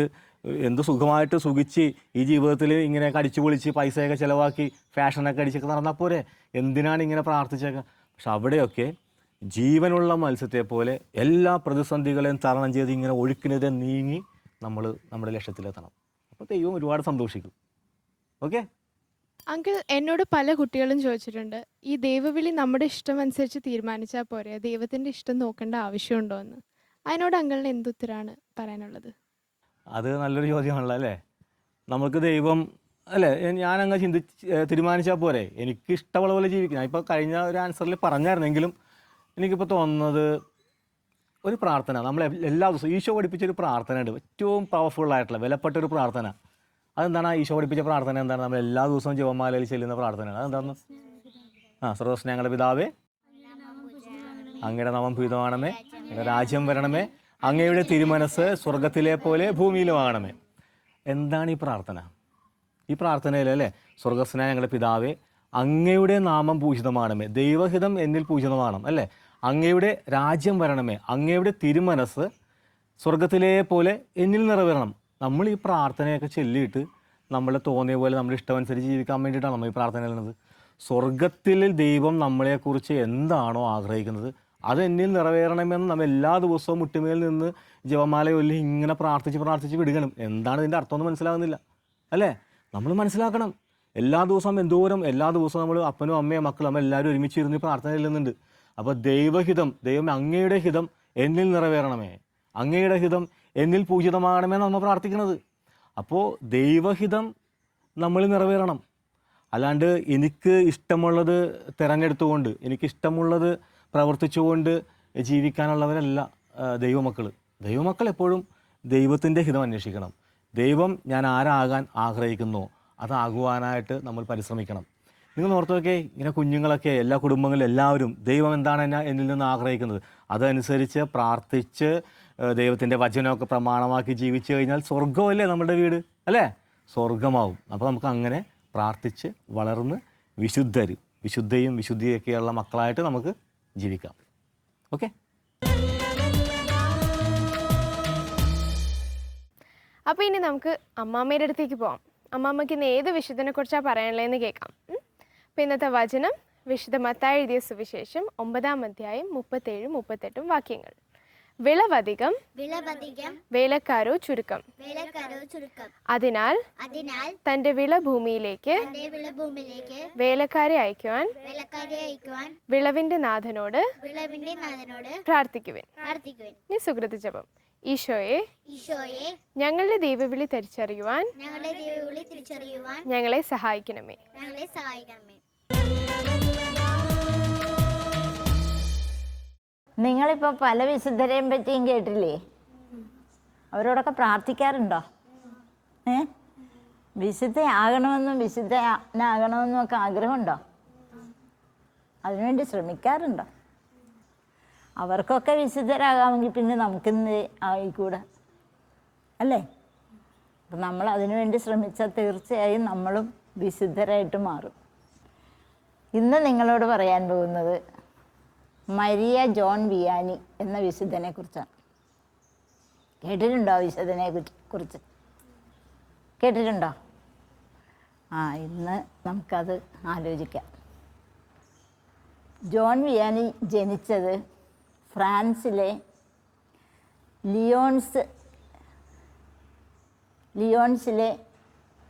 എന്ത് സുഖമായിട്ട് സുഖിച്ച് ഈ ജീവിതത്തിൽ ഇങ്ങനെ കടിച്ചു പൊളിച്ച് പൈസയൊക്കെ ചിലവാക്കി ഫാഷനൊക്കെ അടിച്ചൊക്കെ നടന്നാൽ പോരെ, എന്തിനാണ് ഇങ്ങനെ പ്രാർത്ഥിച്ചേക്കുക? പക്ഷെ അവിടെയൊക്കെ ജീവനുള്ള മത്സ്യത്തെ പോലെ എല്ലാ പ്രതിസന്ധികളെയും തരണം ചെയ്ത് ഇങ്ങനെ ഒഴുക്കിനെതിരെ നീങ്ങി നമ്മൾ നമ്മുടെ ലക്ഷ്യത്തിലെത്തണം. അപ്പോൾ ദൈവം ഒരുപാട് സന്തോഷിക്കും. ഓക്കെ അങ്കിൾ, എന്നോട് പല കുട്ടികളും ചോദിച്ചിട്ടുണ്ട്, ഈ ദൈവവിളി നമ്മുടെ ഇഷ്ടം അനുസരിച്ച് തീരുമാനിച്ചാൽ പോരെ, ദൈവത്തിൻ്റെ ഇഷ്ടം നോക്കേണ്ട ആവശ്യമുണ്ടോ എന്ന്. അതിനോട് അങ്കിളിന് എന്തുത്തരാണ് പറയാനുള്ളത്? അത് നല്ലൊരു ചോദ്യമാണല്ലോ, അല്ലേ? നമുക്ക് ദൈവം അല്ലേ ഞാനങ്ങ് തീരുമാനിച്ചാൽ പോരെ, എനിക്ക് ഇഷ്ടമുള്ള പോലെ ജീവിക്കണം. ഇപ്പോൾ കഴിഞ്ഞ ഒരു ആൻസറിൽ പറഞ്ഞായിരുന്നെങ്കിലും എനിക്കിപ്പോൾ തോന്നുന്നത് ഒരു പ്രാർത്ഥന നമ്മൾ എല്ലാ ദിവസവും ഈശോ പഠിപ്പിച്ചൊരു പ്രാർത്ഥന ഉണ്ട്, ഏറ്റവും പവർഫുള്ളായിട്ടുള്ള വിലപ്പെട്ടൊരു പ്രാർത്ഥന. അതെന്താണ് ആ ഈശോ പഠിപ്പിച്ച പ്രാർത്ഥന? എന്താണ്? നമ്മൾ എല്ലാ ദിവസവും ജപമാലയിൽ ചെല്ലുന്ന പ്രാർത്ഥനയാണ്. അതെന്താണെന്ന്? സ്വർഗ്ഗസ്ഥനായ ഞങ്ങളുടെ പിതാവേ, അങ്ങയുടെ നാമം പൂജിതമാണമേ, അങ്ങയുടെ രാജ്യം വരണമേ, അങ്ങയുടെ തിരുമനസ് സ്വർഗത്തിലെ പോലെ ഭൂമിയിലും ആകണമേ. എന്താണ് ഈ പ്രാർത്ഥന? ഈ പ്രാർത്ഥനയിൽ അല്ലേ, സ്വർഗ്ഗസ്ഥനായ ഞങ്ങളുടെ പിതാവേ, അങ്ങയുടെ നാമം പൂജിതമാണമേ, ദൈവഹിതം എന്നിൽ പൂജിതമാണ് അല്ലേ, അങ്ങയുടെ രാജ്യം വരണമേ, അങ്ങയുടെ തിരുമനസ് സ്വർഗത്തിലെ പോലെ എന്നിൽ നിറവേറണം. നമ്മൾ ഈ പ്രാർത്ഥനയൊക്കെ ചൊല്ലിയിട്ട് നമ്മളെ തോന്നിയ പോലെ നമ്മുടെ ഇഷ്ടമനുസരിച്ച് ജീവിക്കാൻ വേണ്ടിയിട്ടാണ് നമ്മൾ ഈ പ്രാർത്ഥന ചെയ്യുന്നത്. സ്വർഗത്തിൽ ദൈവം നമ്മളെക്കുറിച്ച് എന്താണോ ആഗ്രഹിക്കുന്നത് അത് എന്നിൽ നിറവേറണമെന്ന് നമ്മൾ എല്ലാ ദിവസവും മുട്ടുമേൽ നിന്ന് ജപമാല ചൊല്ലി ഇങ്ങനെ പ്രാർത്ഥിച്ച് വിടുകണം. എന്താണ് ഇതിൻ്റെ അർത്ഥമൊന്നും മനസ്സിലാകുന്നില്ല അല്ലേ? നമ്മൾ മനസ്സിലാക്കണം. എല്ലാ ദിവസവും എല്ലാ ദിവസവും നമ്മൾ അപ്പനും അമ്മയും മക്കളും നമ്മൾ എല്ലാവരും ഒരുമിച്ച് ഇരുന്ന് പ്രാർത്ഥന ചെല്ലുന്നുണ്ട്. അപ്പോൾ ദൈവം അങ്ങയുടെ ഹിതം എന്നിൽ നിറവേറണമേ, അങ്ങയുടെ ഹിതം എന്നിൽ പൂജിതമാകണമേ നമ്മൾ പ്രാർത്ഥിക്കുന്നത്. അപ്പോൾ ദൈവഹിതം നമ്മൾ നിറവേറണം. അല്ലാണ്ട് എനിക്ക് ഇഷ്ടമുള്ളത് തിരഞ്ഞെടുത്തുകൊണ്ട് എനിക്കിഷ്ടമുള്ളത് പ്രവർത്തിച്ചുകൊണ്ട് ജീവിക്കാനുള്ളവരല്ല ദൈവമക്കൾ. ദൈവമക്കൾ എപ്പോഴും ദൈവത്തിൻ്റെ ഹിതം അന്വേഷിക്കണം. ദൈവം ഞാൻ ആരാകാൻ ആഗ്രഹിക്കുന്നു അതാകുവാനായിട്ട് നമ്മൾ പരിശ്രമിക്കണം. നിങ്ങൾ ഓർത്തുവൊക്കെ ഇങ്ങനെ കുഞ്ഞുങ്ങളൊക്കെ എല്ലാ കുടുംബങ്ങളിലും എല്ലാവരും ദൈവം എന്താണ് എന്നിൽ നിന്ന് ആഗ്രഹിക്കുന്നത് അതനുസരിച്ച് പ്രാർത്ഥിച്ച് ദൈവത്തിൻ്റെ വചനമൊക്കെ പ്രമാണമാക്കി ജീവിച്ചു കഴിഞ്ഞാൽ സ്വർഗമല്ലേ നമ്മുടെ വീട് അല്ലേ? സ്വർഗമാവും. അപ്പോൾ നമുക്ക് അങ്ങനെ പ്രാർത്ഥിച്ച് വളർന്ന് വിശുദ്ധയും വിശുദ്ധിയൊക്കെയുള്ള മക്കളായിട്ട് നമുക്ക് ജീവിക്കാം. ഓക്കെ. അപ്പോൾ ഇനി നമുക്ക് അമ്മാമ്മയുടെ അടുത്തേക്ക് പോകാം. അമ്മാമ്മയ്ക്ക് ഇന്ന് ഏത് വിശുദ്ധനെ കുറിച്ചാണ് പറയാനുള്ളതെന്ന് കേൾക്കാം. അപ്പോൾ ഇന്നത്തെ വചനം വിശുദ്ധ മത്തായി എഴുതിയ സുവിശേഷം 9-ാം അധ്യായം 37-38 വാക്യങ്ങൾ. വിളവധികം വേലക്കാരോ ചുരുക്കം. അതിനാൽ തന്റെ വിളഭൂമിയിലേക്ക് വേലക്കാരെ അയക്കുവാൻ വിളവിന്റെ നാഥനോട് പ്രാർത്ഥിക്കുവിൻ. ഇനി സുകൃത ജപം. ഈശോയെ, ഞങ്ങളുടെ ദൈവവിളി തിരിച്ചറിയുവാൻ ഞങ്ങളെ സഹായിക്കണമേ. നിങ്ങളിപ്പോൾ പല വിശുദ്ധരെയും പറ്റിയും കേട്ടില്ലേ? അവരോടൊക്കെ പ്രാർത്ഥിക്കാറുണ്ടോ? വിശുദ്ധയാകണമെന്നും വിശുദ്ധനാകണമെന്നും ഒക്കെ ആഗ്രഹമുണ്ടോ? അതിനുവേണ്ടി ശ്രമിക്കാറുണ്ടോ? അവർക്കൊക്കെ വിശുദ്ധരാകാമെങ്കിൽ പിന്നെ നമുക്കിന്ന് ആയിക്കൂടെ അല്ലേ? അപ്പം നമ്മൾ അതിനുവേണ്ടി ശ്രമിച്ചാൽ തീർച്ചയായും നമ്മളും വിശുദ്ധരായിട്ട് മാറും. ഇന്ന് നിങ്ങളോട് പറയാൻ പോകുന്നത് മരിയ ജോൺ വിയാനി എന്ന വിശുദ്ധനെ കുറിച്ചാണ്. കേട്ടിട്ടുണ്ടോ? വിശുദ്ധനെ കുറിച്ച് കേട്ടിട്ടുണ്ടോ? ഇന്ന് നമുക്കത് ആലോചിക്കാം. ജോൺ വിയാനി ജനിച്ചത് ഫ്രാൻസിലെ ലിയോൺസിലെ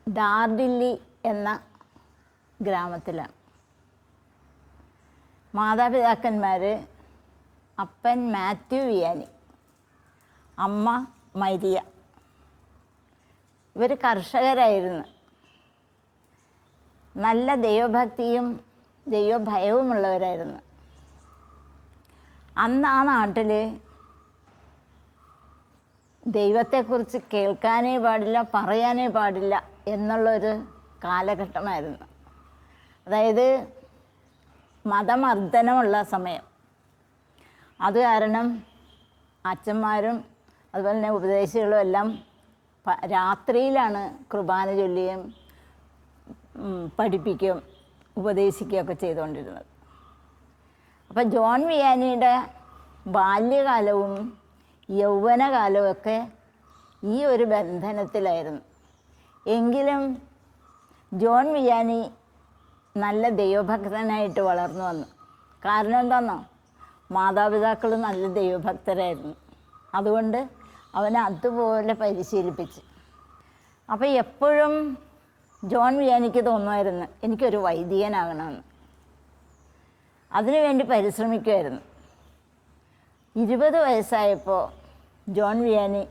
ഡാർഡില്ലി എന്ന ഗ്രാമത്തിലാണ്. മാതാപിതാക്കന്മാർ അപ്പൻ മാത്യു വിയാനി, അമ്മ മരിയ. ഇവർ കർഷകരായിരുന്നു. നല്ല ദൈവഭക്തിയും ദൈവഭയവുമുള്ളവരായിരുന്നു. അന്ന് ആ നാട്ടിൽ ദൈവത്തെക്കുറിച്ച് കേൾക്കാനേ പാടില്ല, പറയാനേ പാടില്ല എന്നുള്ളൊരു കാലഘട്ടമായിരുന്നു. അതായത് മതമർദ്ദനമുള്ള സമയം. അത് കാരണം അച്ഛന്മാരും അതുപോലെ തന്നെ ഉപദേശികളും എല്ലാം രാത്രിയിലാണ് കുർബാന ചൊല്ലുകയും പഠിപ്പിക്കുകയും ഉപദേശിക്കുകയൊക്കെ ചെയ്തുകൊണ്ടിരുന്നത്. അപ്പം ജോൺ വിയാനിയുടെ ബാല്യകാലവും യൗവനകാലവും ഒക്കെ ഈ ഒരു ബന്ധനത്തിലായിരുന്നു. എങ്കിലും ജോൺ വിയാനി നല്ല ദൈവഭക്തനായിട്ട് വളർന്നു വന്നു. കാരണം എന്താണെന്നോ? മാതാപിതാക്കൾ നല്ല ദൈവഭക്തരായിരുന്നു. അതുകൊണ്ട് അവനെ അതുപോലെ പരിശീലിപ്പിച്ച്. അപ്പോൾ എപ്പോഴും ജോൺ വിയാനിക്ക് തോന്നുമായിരുന്നു എനിക്കൊരു വൈദികനാകണമെന്ന്. അതിനുവേണ്ടി പരിശ്രമിക്കുമായിരുന്നു. 20 വയസ്സായപ്പോൾ ജോൺ വിയാനി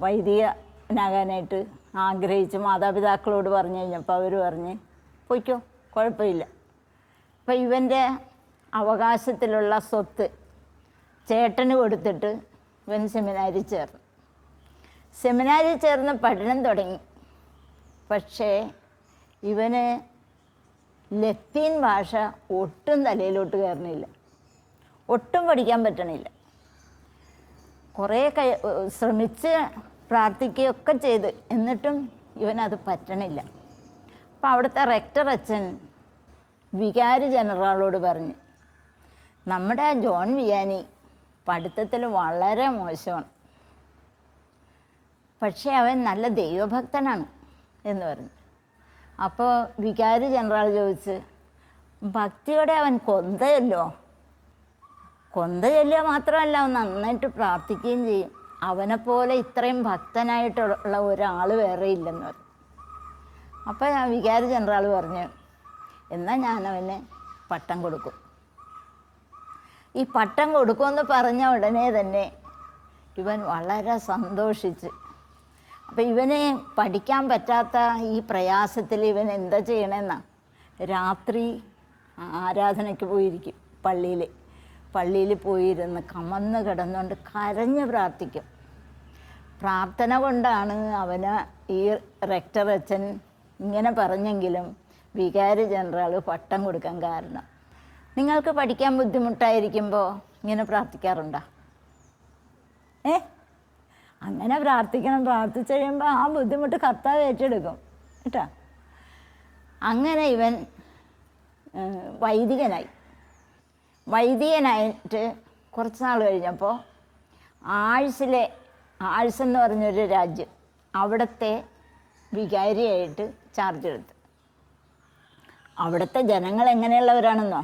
വൈദികനാകാനായിട്ട് ആഗ്രഹിച്ച് മാതാപിതാക്കളോട് പറഞ്ഞു കഴിഞ്ഞപ്പോൾ അവർ പറഞ്ഞ് പോയിക്കോ, കുഴപ്പമില്ല. അപ്പം ഇവൻ്റെ അവകാശത്തിലുള്ള സ്വത്ത് ചേട്ടന് കൊടുത്തിട്ട് ഇവൻ സെമിനാരിൽ ചേർന്നു. സെമിനാരിൽ ചേർന്ന് പഠനം തുടങ്ങി. പക്ഷേ ഇവന് ലത്തീൻ ഭാഷ ഒട്ടും തലയിലോട്ട് കയറണില്ല, ഒട്ടും പഠിക്കാൻ പറ്റണില്ല. കുറേ ശ്രമിച്ച് പ്രാർത്ഥിക്കുകയൊക്കെ ചെയ്ത്, എന്നിട്ടും ഇവനത് പറ്റണില്ല. അപ്പം അവിടുത്തെ റെക്ടർ അച്ഛൻ വികാരി ജനറലോട് പറഞ്ഞ്, നമ്മുടെ ജോൺ വിയാനി പഠിത്തത്തിൽ വളരെ മോശമാണ്, പക്ഷേ അവൻ നല്ല ദൈവഭക്തനാണ് എന്ന് പറഞ്ഞു. അപ്പോൾ വികാരി ജനറൽ ചോദിച്ച്, ഭക്തിയോടെ അവൻ കൊന്തയല്ലോ, കൊന്ത ചൊല്ലുക മാത്രമല്ല, അവൻ നന്നായിട്ട് പ്രാർത്ഥിക്കുകയും ചെയ്യും. അവനെപ്പോലെ ഇത്രയും ഭക്തനായിട്ടുള്ള ഒരാൾ വേറെ ഇല്ലെന്ന് പറഞ്ഞു. അപ്പോൾ വികാരി ജനറൽ പറഞ്ഞു, എന്നാൽ ഞാനവന് പട്ടം കൊടുക്കും. ഈ പട്ടം കൊടുക്കുമെന്ന് പറഞ്ഞ ഉടനെ തന്നെ ഇവൻ വളരെ സന്തോഷിച്ച്. അപ്പം ഇവന് പഠിക്കാൻ പറ്റാത്ത ഈ പ്രയാസത്തിൽ ഇവൻ എന്താ ചെയ്യണമെന്നാ, രാത്രി ആരാധനയ്ക്ക് പോയിരിക്കും, പള്ളിയിൽ പോയിരുന്ന് കമന്ന് കിടന്നുകൊണ്ട് കരഞ്ഞ് പ്രാർത്ഥിക്കും. പ്രാർത്ഥന കൊണ്ടാണ് അവന് ഈ റെക്ടർ അച്ഛൻ ഇങ്ങനെ പറഞ്ഞെങ്കിലും വികാരി ജനറൽ പട്ടം കൊടുക്കാൻ കാരണം. നിങ്ങൾക്ക് പഠിക്കാൻ ബുദ്ധിമുട്ടായിരിക്കുമ്പോൾ ഇങ്ങനെ പ്രാർത്ഥിക്കാറുണ്ടോ? അങ്ങനെ പ്രാർത്ഥിക്കണം. പ്രാർത്ഥിച്ച് കഴിയുമ്പോൾ ആ ബുദ്ധിമുട്ട് കർത്താവ് ഏറ്റെടുക്കും കേട്ടോ. അങ്ങനെ ഇവൻ വൈദികനായിട്ട് കുറച്ച് നാൾ കഴിഞ്ഞപ്പോൾ ആഴ്സെന്ന് പറഞ്ഞൊരു രാജ്യം, അവിടുത്തെ വികാരിയായിട്ട് ചാർജ് എടുത്തു. അവിടുത്തെ ജനങ്ങൾ എങ്ങനെയുള്ളവരാണെന്നോ,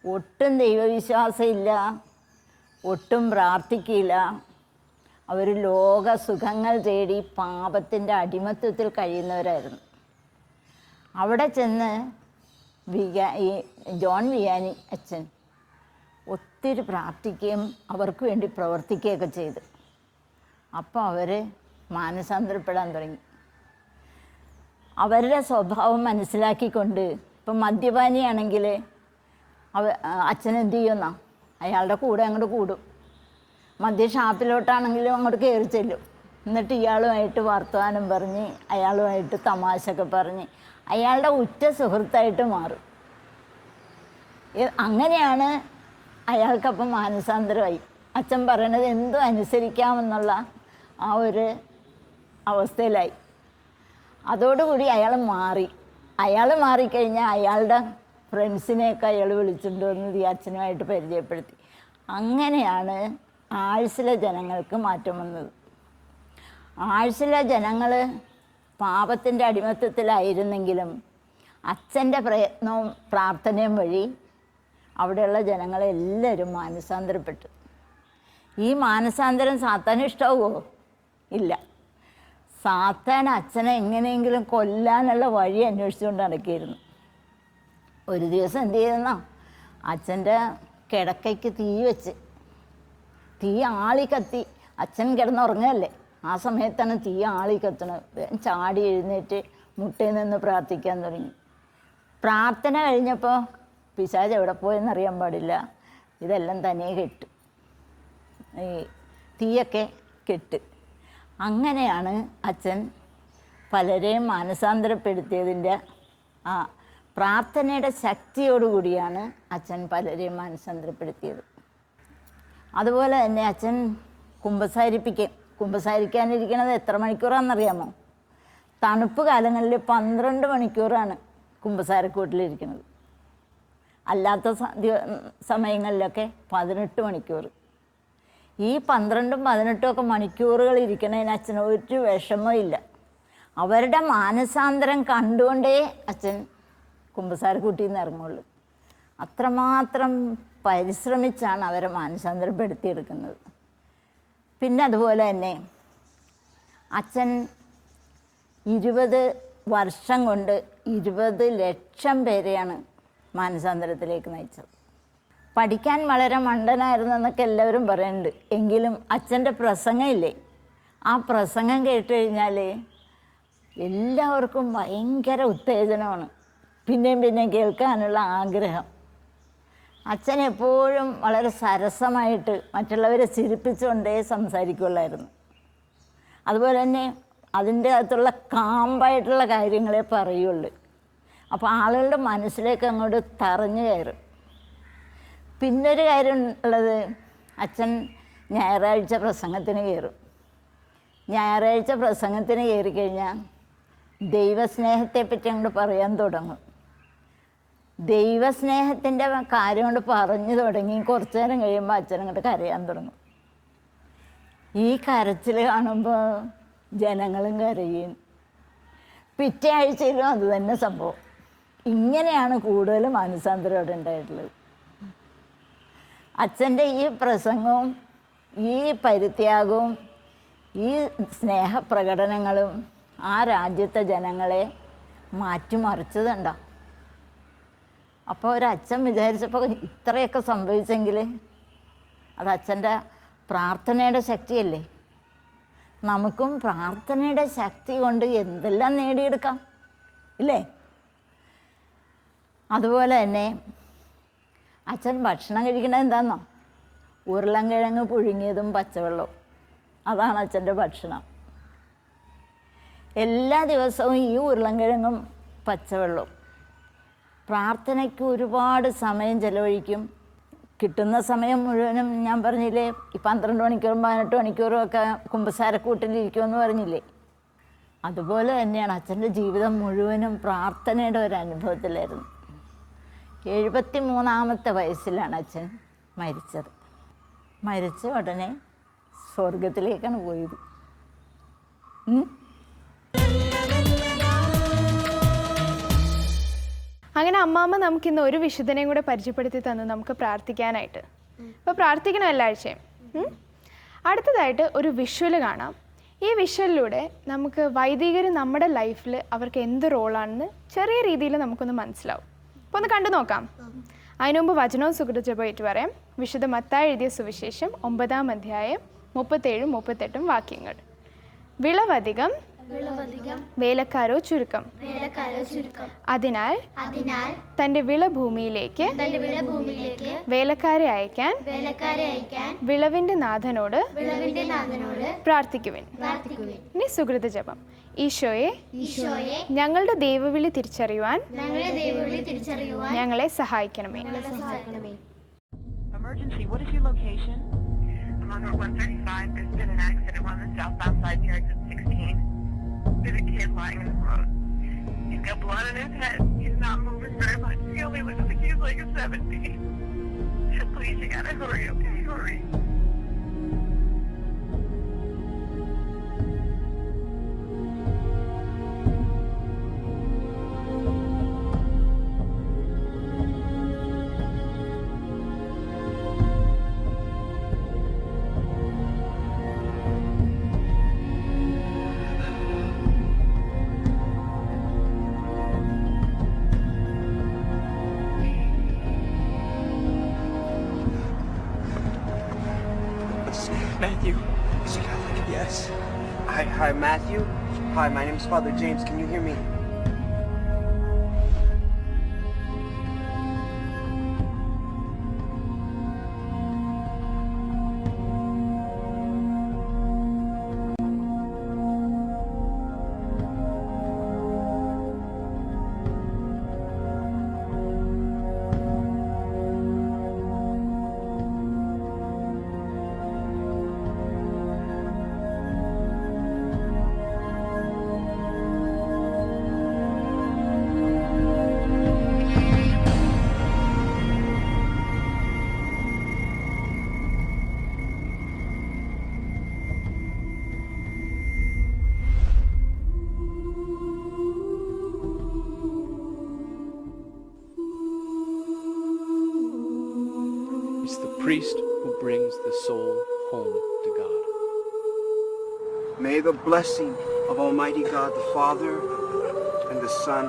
ഒട്ടും ദൈവവിശ്വാസം ഇല്ല, ഒട്ടും പ്രാർത്ഥിക്കില്ല. അവർ ലോക സുഖങ്ങൾ തേടി പാപത്തിൻ്റെ അടിമത്വത്തിൽ കഴിയുന്നവരായിരുന്നു. അവിടെ ചെന്ന് ഈ ജോൺ വിയാനി അച്ഛൻ ഒത്തിരി പ്രാർത്ഥിക്കുകയും അവർക്ക് വേണ്ടി പ്രവർത്തിക്കുകയൊക്കെ ചെയ്തു. അപ്പോൾ അവർ മാനസാന്തരപ്പെടാൻ തുടങ്ങി. അവരുടെ സ്വഭാവം മനസ്സിലാക്കിക്കൊണ്ട്, ഇപ്പം മദ്യപാനിയാണെങ്കിൽ അച്ഛൻ എന്ത് ചെയ്യുമെന്നാ, അയാളുടെ കൂടെ അങ്ങോട്ട് കൂടും. മദ്യ ഷാപ്പിലോട്ടാണെങ്കിലും അങ്ങോട്ട് കയറി ചെല്ലും. എന്നിട്ട് ഇയാളുമായിട്ട് വർത്തമാനം പറഞ്ഞ്, അയാളുമായിട്ട് തമാശയൊക്കെ പറഞ്ഞ് അയാളുടെ ഉറ്റ സുഹൃത്തായിട്ട് മാറും. അങ്ങനെയാണ് അയാൾക്കപ്പം മാനസാന്തരമായി. അച്ഛൻ പറയണത് എന്തും അനുസരിക്കാമെന്നുള്ള ആ ഒരു അവസ്ഥയിലായി. അതോടുകൂടി അയാൾ മാറിക്കഴിഞ്ഞാൽ അയാളുടെ ഫ്രണ്ട്സിനെയൊക്കെ അയാൾ വിളിച്ചിട്ട് വന്ന് ഈ അച്ഛനുമായിട്ട് പരിചയപ്പെടുത്തി. അങ്ങനെയാണ് ആഴ്സിലെ ജനങ്ങൾക്ക് മാറ്റം വന്നത്. ആഴ്സിലെ ജനങ്ങൾ പാപത്തിൻ്റെ അടിമത്തത്തിലായിരുന്നെങ്കിലും അച്ഛൻ്റെ പ്രയത്നവും പ്രാർത്ഥനയും വഴി അവിടെയുള്ള ജനങ്ങളെല്ലാവരും മാനസാന്തരപ്പെട്ടു. ഈ മാനസാന്തരം സാത്താന് ഇഷ്ടമാവുമോ? ഇല്ല. സാത്താൻ അച്ഛനെ എങ്ങനെയെങ്കിലും കൊല്ലാനുള്ള വഴി അന്വേഷിച്ചുകൊണ്ട് നടക്കുകയായിരുന്നു. ഒരു ദിവസം എന്ത് ചെയ്തെന്നോ, അച്ഛൻ്റെ കിടക്കയ്ക്ക് തീ ആളി കത്തി. അച്ഛൻ കിടന്നുറങ്ങല്ലേ, ആ സമയത്താണ് തീ ആളി കത്തണത്. ചാടി എഴുന്നേറ്റ് മുട്ടയിൽ നിന്ന് പ്രാർത്ഥിക്കാൻ തുടങ്ങി. പ്രാർത്ഥന കഴിഞ്ഞപ്പോൾ പിശാച് എവിടെ പോയെന്നറിയാൻ പാടില്ല, ഇതെല്ലാം തനിയെ കെട്ടു, ഈ തീയൊക്കെ കെട്ട്. അങ്ങനെയാണ് അച്ഛൻ പലരെയും മാനസാന്തരപ്പെടുത്തിയതിൻ്റെ ആ പ്രാർത്ഥനയുടെ ശക്തിയോടുകൂടിയാണ് അച്ഛൻ പലരെയും മാനസാന്തരപ്പെടുത്തിയത്. അതുപോലെ തന്നെ അച്ഛൻ കുമ്പസാരിക്കാനിരിക്കണത് എത്ര മണിക്കൂറാണെന്നറിയാമോ? തണുപ്പ് കാലങ്ങളിൽ 12 മണിക്കൂറാണ് കുമ്പസാരക്കൂട്ടിലിരിക്കുന്നത്. അല്ലാത്ത സമയങ്ങളിലൊക്കെ 18 മണിക്കൂർ. ഈ 12ഉം 18ഉം ഒക്കെ മണിക്കൂറുകൾ ഇരിക്കണതിന് അച്ഛന് ഒരു വിഷമവും ഇല്ല. അവരുടെ മാനസാന്തരം കണ്ടുകൊണ്ടേ അച്ഛൻ കുമ്പസാരക്കൂട്ടിയിൽ നിന്ന് ഇറങ്ങുള്ളൂ. അത്രമാത്രം പരിശ്രമിച്ചാണ് അവരെ മാനസാന്തരപ്പെടുത്തിയെടുക്കുന്നത്. പിന്നെ അതുപോലെ തന്നെ അച്ഛൻ 20 വർഷം കൊണ്ട് 20 ലക്ഷം പേരെയാണ് മാനസാന്തരത്തിലേക്ക് നയിച്ചത്. പഠിക്കാൻ വളരെ മണ്ടനായിരുന്നെന്നൊക്കെ എല്ലാവരും പറയുന്നുണ്ട്. എങ്കിലും അച്ഛൻ്റെ പ്രസംഗം ഇല്ലേ, ആ പ്രസംഗം കേട്ട് കഴിഞ്ഞാൽ എല്ലാവർക്കും ഭയങ്കര ഉത്തേജനമാണ്, പിന്നെയും പിന്നെയും കേൾക്കാനുള്ള ആഗ്രഹം. അച്ഛൻ എപ്പോഴും വളരെ സരസമായിട്ട് മറ്റുള്ളവരെ ചിരിപ്പിച്ചുകൊണ്ടേ സംസാരിക്കുള്ളായിരുന്നു. അതുപോലെ തന്നെ അതിൻ്റെ അകത്തുള്ള കാമ്പായിട്ടുള്ള കാര്യങ്ങളെ പറയുള്ളൂ. അപ്പോൾ ആളുകളുടെ മനസ്സിലേക്ക് അങ്ങോട്ട് തറഞ്ഞു കയറും. പിന്നൊരു കാര്യം ഉള്ളത്, അച്ഛൻ ഞായറാഴ്ച പ്രസംഗത്തിന് കയറും. ഞായറാഴ്ച പ്രസംഗത്തിന് കയറിക്കഴിഞ്ഞാൽ ദൈവസ്നേഹത്തെപ്പറ്റി അങ്ങോട്ട് പറയാൻ തുടങ്ങും. ദൈവസ്നേഹത്തിൻ്റെ കാര്യം കൊണ്ട് പറഞ്ഞു തുടങ്ങി കുറച്ചു നേരം കഴിയുമ്പോൾ അച്ഛൻ അങ്ങോട്ട് കരയാൻ തുടങ്ങും. ഈ കരച്ചിൽ കാണുമ്പോൾ ജനങ്ങളും കരയും. പിറ്റേ ആഴ്ചയിലും അത് തന്നെ സംഭവം. ഇങ്ങനെയാണ് കൂടുതൽ മാനസാന്തരം അവിടെ ഉണ്ടായിട്ടുള്ളത്. അച്ഛൻ്റെ ഈ പ്രസംഗവും ഈ പരിത്യാഗവും ഈ സ്നേഹപ്രകടനങ്ങളും ആ രാജ്യത്തെ ജനങ്ങളെ മാറ്റിമറിച്ചതുണ്ടാവും. അപ്പോൾ ഒരച്ഛൻ വിചാരിച്ചപ്പോൾ ഇത്രയൊക്കെ സംഭവിച്ചെങ്കിൽ അത് അച്ഛൻ്റെ പ്രാർത്ഥനയുടെ ശക്തിയല്ലേ. നമുക്കും പ്രാർത്ഥനയുടെ ശക്തി കൊണ്ട് എന്തെല്ലാം നേടിയെടുക്കാം ഇല്ലേ? അതുപോലെ തന്നെ അച്ഛൻ ഭക്ഷണം കഴിക്കണത് എന്താണെന്നോ? ഉരുളൻകിഴങ്ങ് പുഴുങ്ങിയതും പച്ചവെള്ളവും. അതാണ് അച്ഛൻ്റെ ഭക്ഷണം. എല്ലാ ദിവസവും ഈ ഉരുളൻകിഴങ്ങും പച്ചവെള്ളവും. പ്രാർത്ഥനയ്ക്ക് ഒരുപാട് സമയം ചിലവഴിക്കും. കിട്ടുന്ന സമയം മുഴുവനും ഞാൻ പറഞ്ഞില്ലേ, ഈ 12 മണിക്കൂറും 18 മണിക്കൂറും ഒക്കെ കുമ്പസാരക്കൂട്ടിലിരിക്കുമെന്ന് പറഞ്ഞില്ലേ, അതുപോലെ തന്നെയാണ് അച്ഛൻ്റെ ജീവിതം മുഴുവനും പ്രാർത്ഥനയുടെ ഒരു അനുഭവത്തിലായിരുന്നു. 73-ാമത്തെ വയസ്സിലാണ് അച്ഛൻ മരിച്ചത്. മരിച്ച ഉടനെ സ്വർഗത്തിലേക്കാണ് പോയത്. അങ്ങനെ അമ്മാമ്മ നമുക്കിന്ന് ഒരു വിശുദ്ധനെയും കൂടെ പരിചയപ്പെടുത്തി തന്നു നമുക്ക് പ്രാർത്ഥിക്കാനായിട്ട്. അപ്പോൾ പ്രാർത്ഥിക്കണം എല്ലാ ആഴ്ചയും. അടുത്തതായിട്ട് ഒരു വിഷ്വൽ കാണാം. ഈ വിഷ്വലിലൂടെ നമുക്ക് വൈദികർ നമ്മുടെ ലൈഫിൽ അവർക്ക് എന്ത് റോളാണെന്ന് ചെറിയ രീതിയിൽ നമുക്കൊന്ന് മനസ്സിലാവും. അപ്പോൾ ഒന്ന് കണ്ടു നോക്കാം. അതിനു മുമ്പ് വചനവും സുഹൃത്തുജപമായിട്ട് പറയാം. വിശുദ്ധ മത്തായി എഴുതിയ സുവിശേഷം 9-ാം അധ്യായം 37-38 വാക്യങ്ങൾ. വിളവധികം, വേലക്കാരോ ചുരുക്കം. അതിനാൽ തന്റെ വിളഭൂമിയിലേക്ക് വേലക്കാരെ അയക്കാൻ വിളവിന്റെ നാഥനോട് പ്രാർത്ഥിക്കുവിൻ. ഇനി സുഹൃത ജപം. ഈശോയെ, ഞങ്ങളുടെ ദൈവവിളി തിരിച്ചറിയുവാൻ ഞങ്ങളെ സഹായിക്കണമേ. Emergency, what is your location? I'm on Route 135. There's been an accident on the southbound side near exit 16. There's a kid lying in the road. He's got blood in his head. He's not moving very much. He only looks like he's like a 17. Please, you gotta hurry, okay? Hurry. Matthew. Is he Catholic? Yes. Hi, Matthew. Hi, my name is Father James. Can you hear me? It's the priest who brings the soul home to God. May the blessing of Almighty God, the Father, and the Son,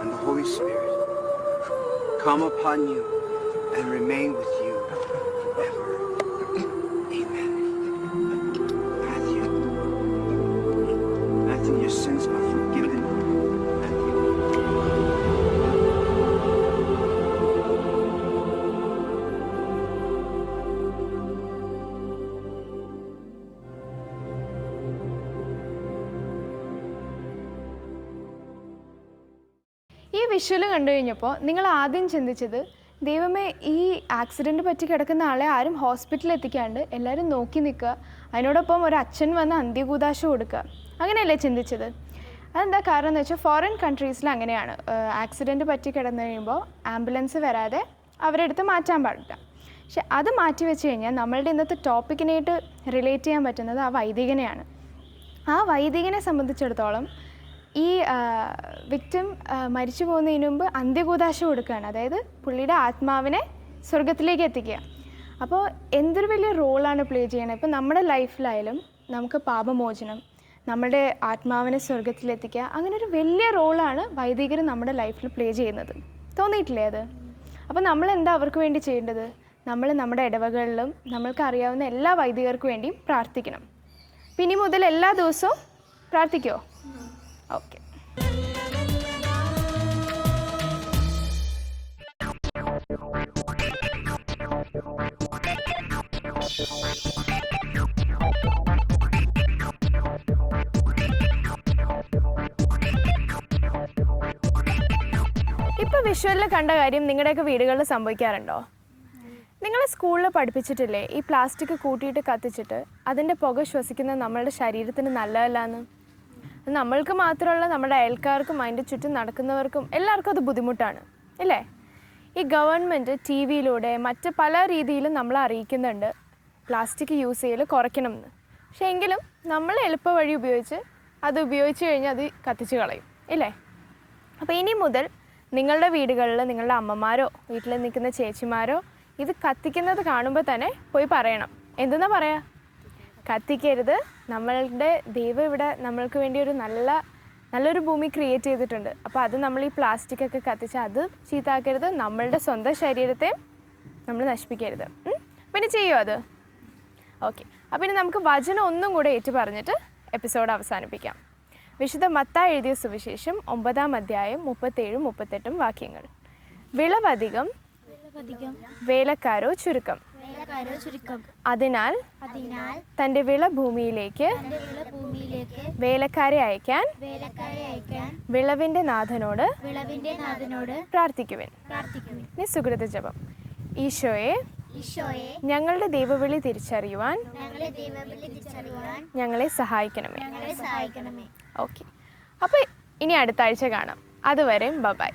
and the Holy Spirit come upon you and remain with you forever. Amen. Matthew, your sins are forgiven and healed. ഈ വിഷ്വൽ കണ്ടു കഴിഞ്ഞപ്പോൾ നിങ്ങൾ ആദ്യം ചിന്തിച്ചത് ദൈവമേ ഈ ആക്സിഡൻറ്റ് പറ്റി കിടക്കുന്ന ആളെ ആരും ഹോസ്പിറ്റലിൽ എത്തിക്കാണ്ട് എല്ലാവരും നോക്കി നിൽക്കുക, അതിനോടൊപ്പം ഒരു അച്ഛൻ വന്ന് അന്ത്യകൂദാശ കൊടുക്കുക, അങ്ങനെയല്ലേ ചിന്തിച്ചത്? അതെന്താ കാരണം എന്ന് വെച്ചാൽ ഫോറിൻ കൺട്രീസിൽ അങ്ങനെയാണ്. ആക്സിഡൻറ്റ് പറ്റി കിടന്നു കഴിയുമ്പോൾ ആംബുലൻസ് വരാതെ അവരെടുത്ത് മാറ്റാൻ പാടില്ല. പക്ഷെ അത് മാറ്റി വെച്ച് കഴിഞ്ഞാൽ നമ്മളുടെ ഇന്നത്തെ ടോപ്പിക്കിനായിട്ട് റിലേറ്റ് ചെയ്യാൻ പറ്റുന്നത് ആ വൈദികനെയാണ്. ആ വൈദികനെ സംബന്ധിച്ചിടത്തോളം ഈ വിക്ടിം മരിച്ചു പോകുന്നതിന് മുമ്പ് അന്ത്യകൂദാശ കൊടുക്കുകയാണ്, അതായത് പുള്ളിയുടെ ആത്മാവിനെ സ്വർഗത്തിലേക്ക് എത്തിക്കുക. അപ്പോൾ എന്തൊരു വലിയ റോളാണ് പ്ലേ ചെയ്യണത്. ഇപ്പോൾ നമ്മുടെ ലൈഫിലായാലും നമുക്ക് പാപമോചനം, നമ്മുടെ ആത്മാവിനെ സ്വർഗത്തിലെത്തിക്കുക, അങ്ങനെ ഒരു വലിയ റോളാണ് വൈദികർ നമ്മുടെ ലൈഫിൽ പ്ലേ ചെയ്യുന്നത്. തോന്നിയിട്ടില്ലേ അത്? അപ്പോൾ നമ്മൾ എന്താ അവർക്ക് വേണ്ടി ചെയ്യേണ്ടത്? നമ്മൾ നമ്മുടെ ഇടവകളിലും നമ്മൾക്ക് അറിയാവുന്ന എല്ലാ വൈദികർക്കും വേണ്ടിയും പ്രാർത്ഥിക്കണം. ഇനി മുതൽ എല്ലാ ദിവസവും പ്രാർത്ഥിക്കുമോ? ഓക്കെ. ഇപ്പോൾ വിഷ്വലിൽ കണ്ട കാര്യം നിങ്ങളുടെയൊക്കെ വീടുകളിൽ സംഭവിക്കാറുണ്ടോ? നിങ്ങൾ സ്കൂളിൽ പഠിപ്പിച്ചിട്ടില്ലേ ഈ പ്ലാസ്റ്റിക് കൂട്ടിയിട്ട് കത്തിച്ചിട്ട് അതിൻ്റെ പുക ശ്വസിക്കുന്നത് നമ്മളുടെ ശരീരത്തിന് നല്ലതല്ലാന്ന്? നമ്മൾക്ക് മാത്രമല്ല, നമ്മുടെ അയൽക്കാർക്കും അതിൻ്റെ ചുറ്റും നടക്കുന്നവർക്കും എല്ലാവർക്കും അത് ബുദ്ധിമുട്ടാണ്, ഇല്ലേ? ഈ ഗവൺമെൻറ് ടി വിയിലൂടെ മറ്റ് പല രീതിയിലും നമ്മളെ അറിയിക്കുന്നുണ്ട് പ്ലാസ്റ്റിക് യൂസ് ചെയ്യൽ കുറയ്ക്കണം എന്ന്. പക്ഷേ എങ്കിലും നമ്മൾ എളുപ്പ വഴി ഉപയോഗിച്ച് അത് ഉപയോഗിച്ച് കഴിഞ്ഞാൽ അത് കത്തിച്ച് കളയും, ഇല്ലേ? അപ്പോൾ ഇനി മുതൽ നിങ്ങളുടെ വീടുകളിൽ നിങ്ങളുടെ അമ്മമാരോ വീട്ടിൽ നിൽക്കുന്ന ചേച്ചിമാരോ ഇത് കത്തിക്കുന്നത് കാണുമ്പോൾ തന്നെ പോയി പറയണം. എന്തെന്നാ പറയുക? കത്തിക്കരുത്, നമ്മളുടെ ദൈവം ഇവിടെ നമ്മൾക്ക് വേണ്ടി ഒരു നല്ലൊരു ഭൂമി ക്രിയേറ്റ് ചെയ്തിട്ടുണ്ട്. അപ്പോൾ അത് നമ്മൾ ഈ പ്ലാസ്റ്റിക്കൊക്കെ കത്തിച്ച് അത് ചീത്താക്കരുത്, നമ്മളുടെ സ്വന്തം ശരീരത്തെ നമ്മൾ നശിപ്പിക്കരുത്. പിന്നെ ചെയ്യുമോ അത്? ഓക്കെ. അപ്പോൾ ഇനി നമുക്ക് വചനം ഒന്നും കൂടെ ഏറ്റു പറഞ്ഞിട്ട് എപ്പിസോഡ് അവസാനിപ്പിക്കാം. വിശുദ്ധ മത്തായി എഴുതിയ സുവിശേഷം 9-ാം അധ്യായം 37-38 വാക്യങ്ങൾ. വിളവധികം, വേലക്കാരോ ചുരുക്കം. അതിനാൽ തൻ്റെ വിളഭൂമിയിലേക്ക് വേലക്കാരെ അയക്കാൻ വിളവിൻ്റെ നാഥനോട് പ്രാർത്ഥിക്കുവിൻ. ഇനി സുകൃത ജപം. ഈശോയെ, ഞങ്ങളുടെ ദൈവവിളി തിരിച്ചറിയുവാൻ ഞങ്ങളെ സഹായിക്കണമേ. ഓക്കെ. അപ്പോൾ ഇനി അടുത്ത ആഴ്ച കാണാം. അതുവരെ ബൈ.